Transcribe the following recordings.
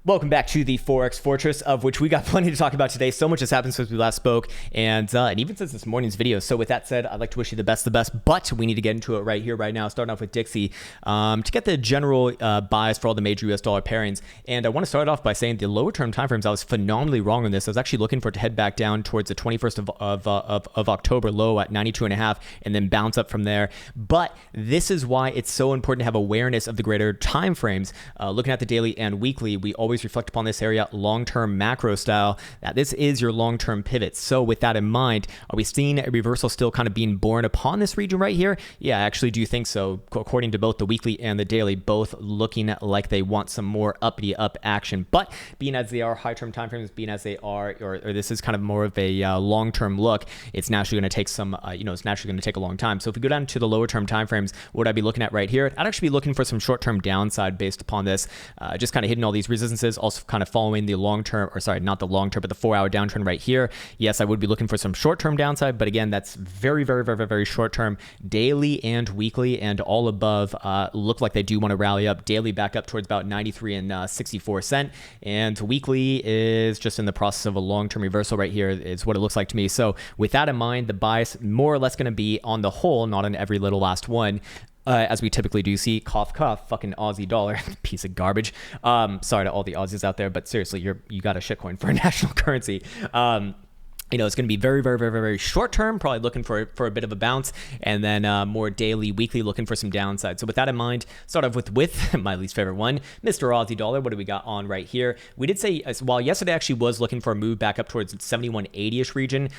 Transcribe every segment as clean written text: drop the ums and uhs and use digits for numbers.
Welcome back to the Forex Fortress, of which we got plenty to talk about today. So much has happened since we last spoke, and even since this morning's video. So with that said, I'd like to wish you the best, but we need to get into it right here, right now. Starting off with Dixie to get the general bias for all the major US dollar pairings. And I want to start off by saying the lower term timeframes, I was phenomenally wrong on this. I was actually looking for it to head back down towards the 21st of October low at 92.5 and then bounce up from there. But this is why it's so important to have awareness of the greater timeframes. Looking at the daily and weekly, we always reflect upon this area long-term macro style, that this is your long-term pivot. So with that in mind, are we seeing a reversal still kind of being born upon this region right here? Yeah, I actually do think so. According to both the weekly and the daily, both looking like they want some more uppity up action. But being as they are high-term timeframes, being as they are, or this is kind of more of a long-term look, it's naturally going to take some, it's naturally going to take a long time. So if we go down to the lower-term timeframes, what would I be looking at right here? I'd actually be looking for some short-term downside based upon this, just kind of hitting all these resistances, also kind of following the long-term, or sorry, not the long-term, but the 4-hour downtrend right here. Yes, I would be looking for some short-term downside, but again, that's very, very, very, very, very short-term. Daily and weekly and all above look like they do want to rally up. Daily back up towards about 93 and 64 cent, and weekly is just in the process of a long-term reversal right here is what it looks like to me. So with that in mind, the bias more or less going to be on the whole, not on every little last one. As we typically do see, cough, cough, fucking Aussie dollar, piece of garbage. Sorry to all the Aussies out there, but seriously, you got a shitcoin for a national currency. It's going to be very, very, very, very short term, probably looking for a bit of a bounce, and then more daily, weekly, looking for some downside. So with that in mind, start off with my least favorite one, Mr. Aussie dollar. What do we got on right here? We did say, while yesterday actually was looking for a move back up towards 71.80-ish region,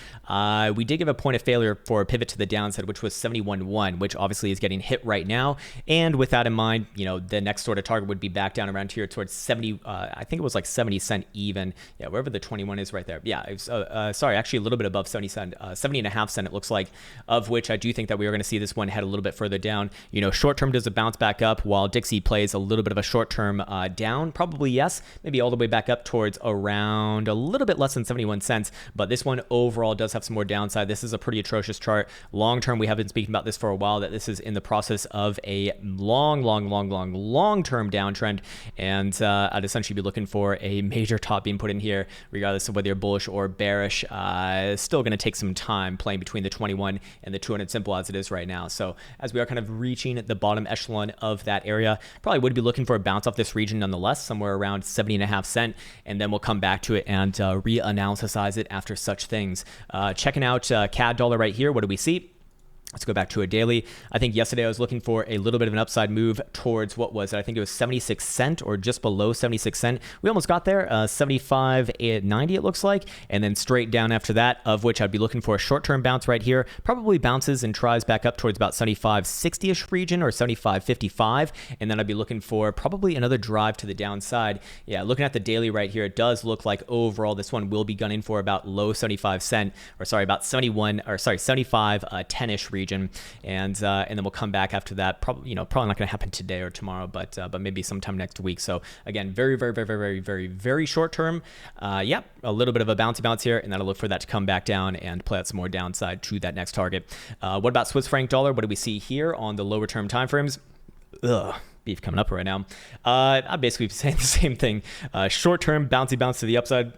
we did give a point of failure for a pivot to the downside, which was 71.1, which obviously is getting hit right now. And with that in mind, the next sort of target would be back down around here towards 70, I think it was like 70 cent even. Yeah, wherever the 21 is right there. Yeah, it was, sorry, actually a little bit above 70 cent, 70.5 cent it looks like, of which I do think that we are going to see this one head a little bit further down. Short term does a bounce back up while Dixie plays a little bit of a short term down, probably yes, maybe all the way back up towards around a little bit less than 71 cents, but this one overall does have some more downside. This is a pretty atrocious chart. Long term, we have been speaking about this for a while, that this is in the process of a long term downtrend, and I'd essentially be looking for a major top being put in here, regardless of whether you're bullish or bearish. Is still going to take some time playing between the 21 and the 200 simple as it is right now. So as we are kind of reaching the bottom echelon of that area, probably would be looking for a bounce off this region nonetheless, somewhere around 70.5 cent, and then we'll come back to it and reanalysize it after such things. Checking out CAD dollar right here, what do we see? Let's go back to a daily. I think yesterday I was looking for a little bit of an upside move towards what was it? I think it was 76 cent or just below 76 cent. We almost got there, 75.90 it looks like, and then straight down after that, of which I'd be looking for a short-term bounce right here. Probably bounces and tries back up towards about 75.60-ish region or 75.55, and then I'd be looking for probably another drive to the downside. Yeah, looking at the daily right here, it does look like overall this one will be gunning for about low 75 cent, or sorry, about 75 10-ish region, and then we'll come back after that. Probably not going to happen today or tomorrow, but maybe sometime next week. So again, very, very, very, very, very, very short term. Yeah, a little bit of a bounce here, and then I'll look for that to come back down and play out some more downside to that next target. What about Swiss franc dollar? What do we see here on the lower term timeframes? Beef coming up right now. I'm basically saying the same thing. Short term bounce to the upside.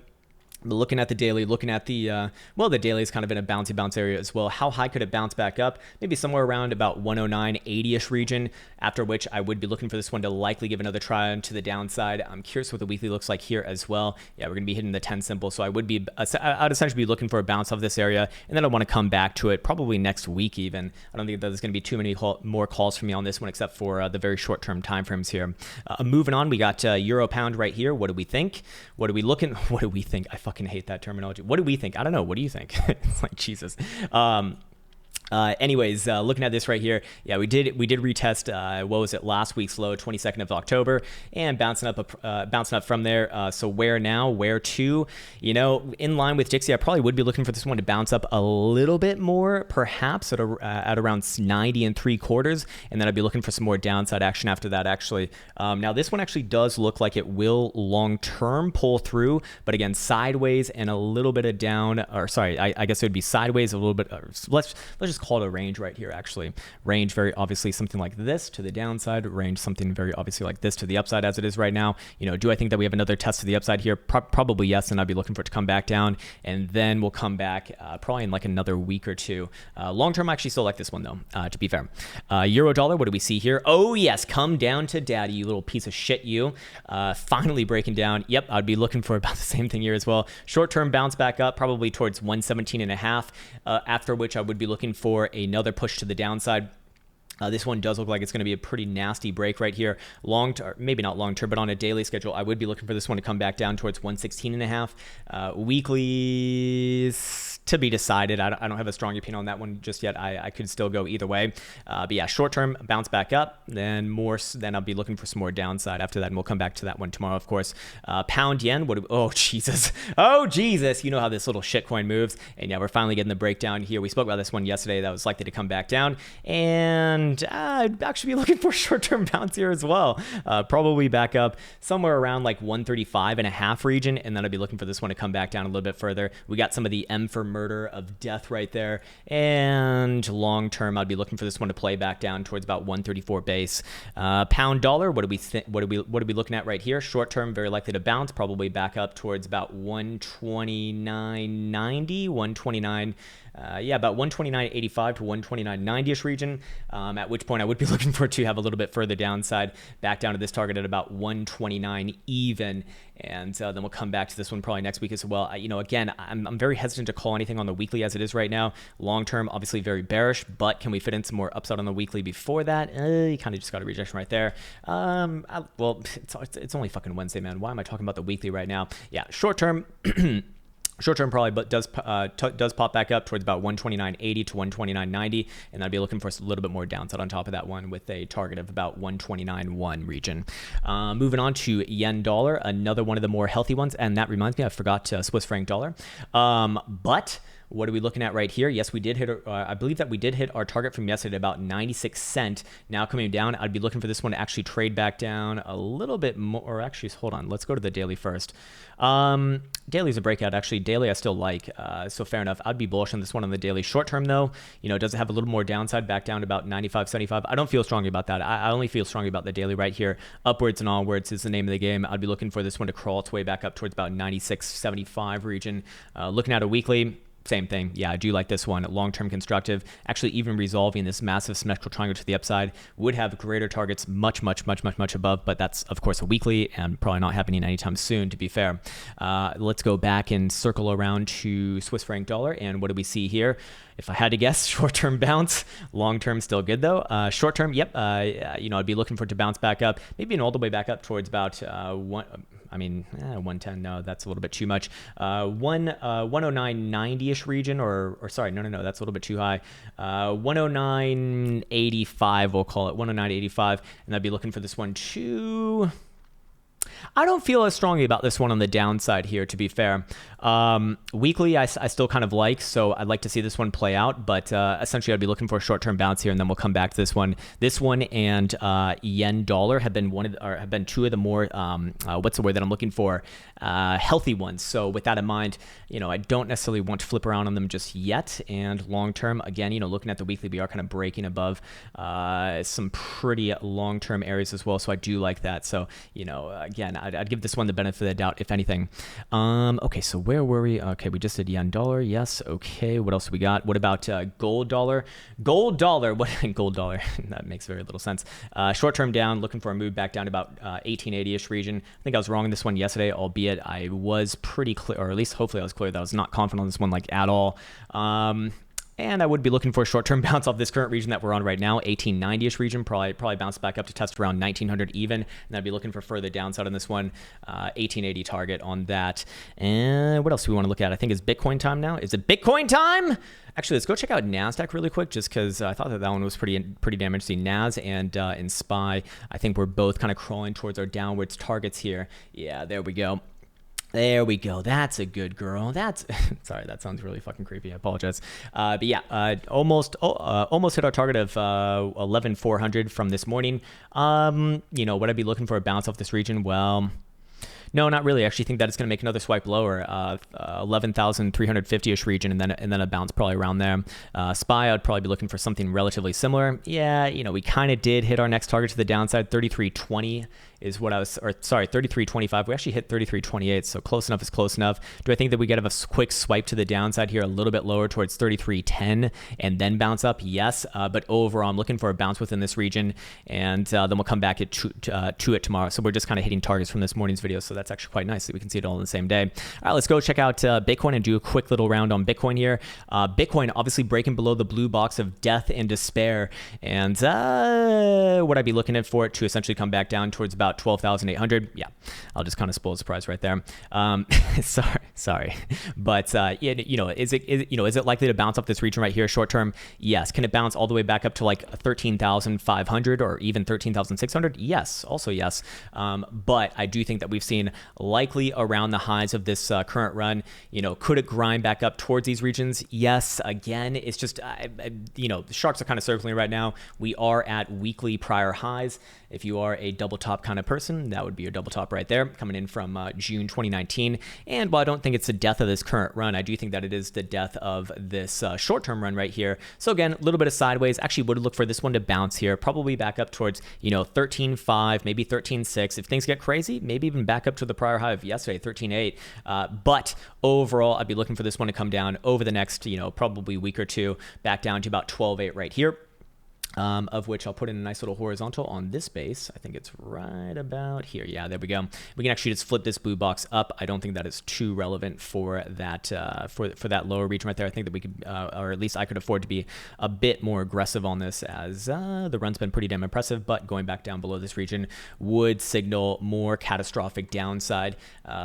But looking at the daily, looking at the daily is kind of in a bounce area as well. How high could it bounce back up? Maybe somewhere around about 109.80-ish region, after which I would be looking for this one to likely give another try to the downside. I'm curious what the weekly looks like here as well. Yeah, we're going to be hitting the 10 simple, so I'd essentially be looking for a bounce off this area, and then I want to come back to it probably next week even. I don't think there's going to be too many more calls from me on this one, except for the very short-term timeframes here. Moving on, we got Euro Pound right here. What do we think? What do we think? I fucking hate that terminology. What do we think? I don't know. What do you think? It's like Jesus. Anyways, looking at this right here, yeah, we did retest what was it, last week's low, 22nd of October, and bouncing up from there. So where now? Where to? In line with Dixie, I probably would be looking for this one to bounce up a little bit more, perhaps at around 90 3/4, and then I'd be looking for some more downside action after that. Actually, now this one actually does look like it will long term pull through, but again, sideways and a little bit of down, or sorry, I guess it would be sideways a little bit. Let's just just call it a range right here, actually. Range, very obviously something like this to the downside, range something very obviously like this to the upside as it is right now. Do I think that we have another test to the upside here? Probably yes, and I'd be looking for it to come back down, and then we'll come back probably in like another week or two. Long term, I actually still like this one though, to be fair. Euro dollar, what do we see here? Oh yes, come down to daddy, you little piece of shit, you. Finally breaking down. Yep, I'd be looking for about the same thing here as well. Short term bounce back up, probably towards 117.5, after which I would be looking for another push to the downside. This one does look like it's going to be a pretty nasty break right here. Long term, maybe not long term, but on a daily schedule, I would be looking for this one to come back down towards 116.5. Weekly to be decided. I don't have a strong opinion on that one just yet. I could still go either way. But yeah, short term bounce back up, then I'll be looking for some more downside after that, and we'll come back to that one tomorrow, of course. Pound yen. Oh Jesus. Oh Jesus. You know how this little shitcoin moves, and yeah, we're finally getting the breakdown here. We spoke about this one yesterday. That was likely to come back down, and I'd actually be looking for short-term bounce here as well. Probably back up somewhere around like 135.5 region, and then I'd be looking for this one to come back down a little bit further. We got some of the M for murder of death right there, and long-term, I'd be looking for this one to play back down towards about 134 base. Pound dollar, what are we looking at right here? Short-term, very likely to bounce, probably back up towards about 129.90, 129. About 129.85 to 129.90ish region, at which point I would be looking for it to have a little bit further downside, back down to this target at about 129 even, and then we'll come back to this one probably next week as well. Again, I'm very hesitant to call anything on the weekly as it is right now. Long term, obviously very bearish, but can we fit in some more upside on the weekly before that? You kind of just got a rejection right there. Well, it's only fucking Wednesday, man. Why am I talking about the weekly right now? Yeah, short term. Short term probably, but does pop back up towards about 129.80 to 129.90, and I'd be looking for a little bit more downside on top of that one with a target of about 129.1 region. Moving on to yen dollar, another one of the more healthy ones, and that reminds me, I forgot Swiss franc dollar. But what are we looking at right here? Yes, we did hit, I believe that we did hit our target from yesterday, about 96 cents. Now coming down, I'd be looking for this one to actually trade back down a little bit more, or actually, hold on, let's go to the daily first. Daily's a breakout, actually. Daily I still like, so fair enough. I'd be bullish on this one on the daily. Short term though, does it have a little more downside back down to about 95.75? I don't feel strongly about that. I only feel strongly about the daily right here. Upwards and onwards is the name of the game. I'd be looking for this one to crawl its way back up towards about 96.75 region. Looking at a weekly, same thing. Yeah, I do like this one. Long-term constructive. Actually, even resolving this massive symmetrical triangle to the upside would have greater targets much above, but that's, of course, a weekly and probably not happening anytime soon, to be fair. Let's go back and circle around to Swiss franc dollar, and what do we see here? If I had to guess, short-term bounce. Long-term still good, though. Short-term, yep, I'd be looking for it to bounce back up, maybe all the way back up towards about 110, no, that's a little bit too much. 109.90-ish region, or sorry, no, that's a little bit too high. 109.85, we'll call it 109.85, and I'd be looking for this one to... I don't feel as strongly about this one on the downside here, to be fair. Weekly, I still kind of like, so I'd like to see this one play out, but essentially I'd be looking for a short-term bounce here, and then we'll come back to this one. This one and yen dollar have been two of the more, what's the word that I'm looking for, healthy ones. So with that in mind, I don't necessarily want to flip around on them just yet, and long-term, again, looking at the weekly, we are kind of breaking above some pretty long-term areas as well, so I do like that. So, again, I'd give this one the benefit of the doubt, if anything. Okay, so where were we? Okay, we just did yen dollar. Yes. Okay. What else we got? What about gold dollar? Gold dollar. What? Gold dollar. That makes very little sense. Short term down, looking for a move back down to about 1880-ish region. I think I was wrong in this one yesterday, albeit I was pretty clear, or at least hopefully I was clear that I was not confident on this one like at all. And I would be looking for a short-term bounce off this current region that we're on right now, 1890-ish region, probably bounce back up to test around 1900 even, and I'd be looking for further downside on this one, 1880 target on that. And what else do we want to look at? I think it's Bitcoin time now. Is it Bitcoin time? Actually, let's go check out NASDAQ really quick, just because I thought that one was pretty damn interesting. NAS and in SPY, I think we're both kind of crawling towards our downwards targets here. Yeah, there we go. There we go. That's a good girl. That's sorry, that sounds really fucking creepy. I apologize. But yeah, almost hit our target of 11,400 from this morning. Would I be looking for a bounce off this region? Well, No, not really. I actually think that it's going to make another swipe lower, 11,350-ish region, and then a bounce probably around there. SPY, I'd probably be looking for something relatively similar. Yeah, we kind of did hit our next target to the downside. 33.20 is what I was, or sorry, 33.25. We actually hit 33.28, so close enough is close enough. Do I think that we get a quick swipe to the downside here, a little bit lower towards 33.10, and then bounce up? Yes, but overall, I'm looking for a bounce within this region, and then we'll come back to it tomorrow. So we're just kind of hitting targets from this morning's video, so that's actually quite nice that we can see it all in the same day. All right, let's go check out Bitcoin and do a quick little round on Bitcoin here. Bitcoin obviously breaking below the blue box of death and despair, and what I'd be looking at for it to essentially come back down towards about 12,800. Yeah, I'll just kind of spoil the surprise right there. Sorry, but is it likely to bounce off this region right here short term? Yes. Can it bounce all the way back up to like 13,500 or even 13,600? Yes, also yes. But I do think that we've seen likely around the highs of this current run. Could it grind back up towards these regions? Yes. Again, it's just the sharks are kind of circling right now. We are at weekly prior highs. If you are a double top kind of person, that would be your double top right there, coming in from June 2019. And while I don't think it's the death of this current run, I do think that it is the death of this short-term run right here. So again, a little bit of sideways. Actually would look for this one to bounce here, probably back up towards 13.5, maybe 13.6. If things get crazy, maybe even back up to the prior high of yesterday, 13.8. But overall, I'd be looking for this one to come down over the next probably week or two, back down to about 12.8 right here. Of which I'll put in a nice little horizontal on this base. I think it's right about here. Yeah, there we go. We can actually just flip this blue box up. I don't think that is too relevant for that for that lower region right there. I think that we could, or at least I could afford to be a bit more aggressive on this, as the run's been pretty damn impressive, but going back down below this region would signal more catastrophic downside,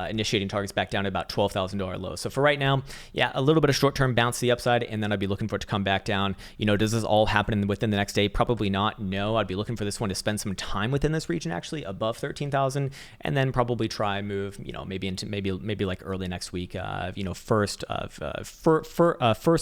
initiating targets back down to about $12,000 low. So for right now, yeah, a little bit of short-term bounce to the upside, and then I'd be looking for it to come back down. Does this all happen within the next day? Probably not. No, I'd be looking for this one to spend some time within this region, actually above 13,000, and then probably try move, maybe into maybe like early next week. First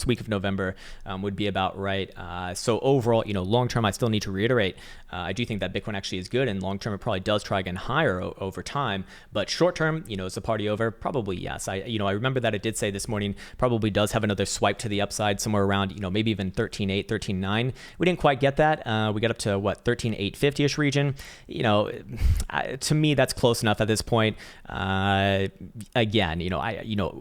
week of November would be about right. So overall, long term, I still need to reiterate, I do think that Bitcoin actually is good, and long term, it probably does try again higher over time. But short term, is the party over? Probably yes. I remember that it did say this morning probably does have another swipe to the upside somewhere around maybe even 13.8, 13.9. We didn't quite get that. We got up to what, 13,850-ish region. To me, that's close enough at this point. Again,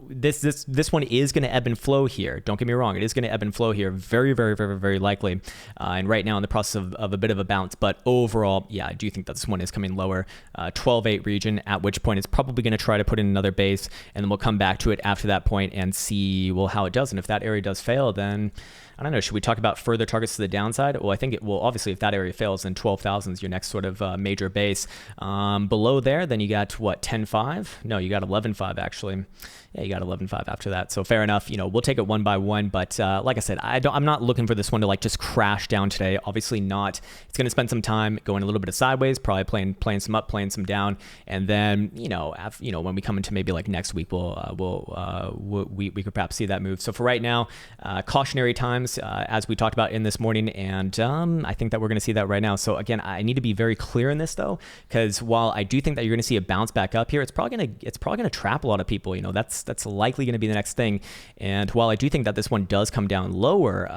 this one is going to ebb and flow here. Don't get me wrong; it is going to ebb and flow here, very, very, very, very likely. And right now, in the process of a bit of a bounce. But overall, yeah, I do think that this one is coming lower. 12.8 region, at which point it's probably going to try to put in another base, and then we'll come back to it after that point and see how it does. And if that area does fail, then I don't know, should we talk about further targets to the downside? Well, I think it will. Obviously, if that area fails, then 12,000 is your next sort of major base. Below there, then you got what, 10.5? No, you got 11.5 actually. Yeah, you got 11.5 after that. So fair enough. We'll take it one by one. But like I said, I'm not looking for this one to like just crash down today. Obviously not. It's going to spend some time going a little bit of sideways, probably playing some up, playing some down, and then when we come into maybe like next week, we could perhaps see that move. So for right now, cautionary times as we talked about in this morning, and I think that we're going to see that right now. So again, I need to be very clear in this though, because while I do think that you're going to see a bounce back up here, it's probably going to trap a lot of people. That's likely going to be the next thing. And while I do think that this one does come down lower,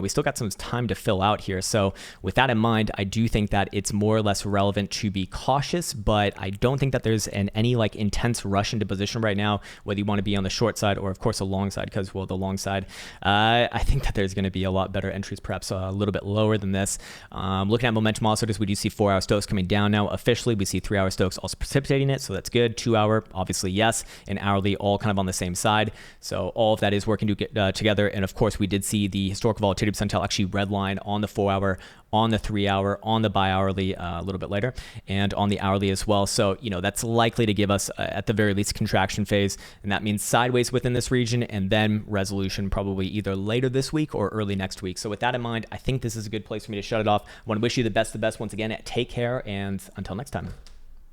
we still got some time to fill out here. So with that in mind, I do think that it's more or less relevant to be cautious, but I don't think that there's any like intense rush into position right now, whether you want to be on the short side or of course a long side, because the long side, I think that there's going to be a lot better entries, perhaps a little bit lower than this. Looking at momentum oscillators, we do see 4-hour Stokes coming down now. Officially, we see 3-hour Stokes also precipitating it, so that's good. 2-hour, obviously yes, and hourly all kind of on the same side. So all of that is working to get together. And of course, we did see the historical volatility percentile actually redline on the 4-hour, on the 3-hour, on the bi-hourly a little bit later, and on the hourly as well. So, that's likely to give us, at the very least, contraction phase, and that means sideways within this region, and then resolution probably either later this week or early next week. So with that in mind, I think this is a good place for me to shut it off. I want to wish you the best once again. Take care, and until next time.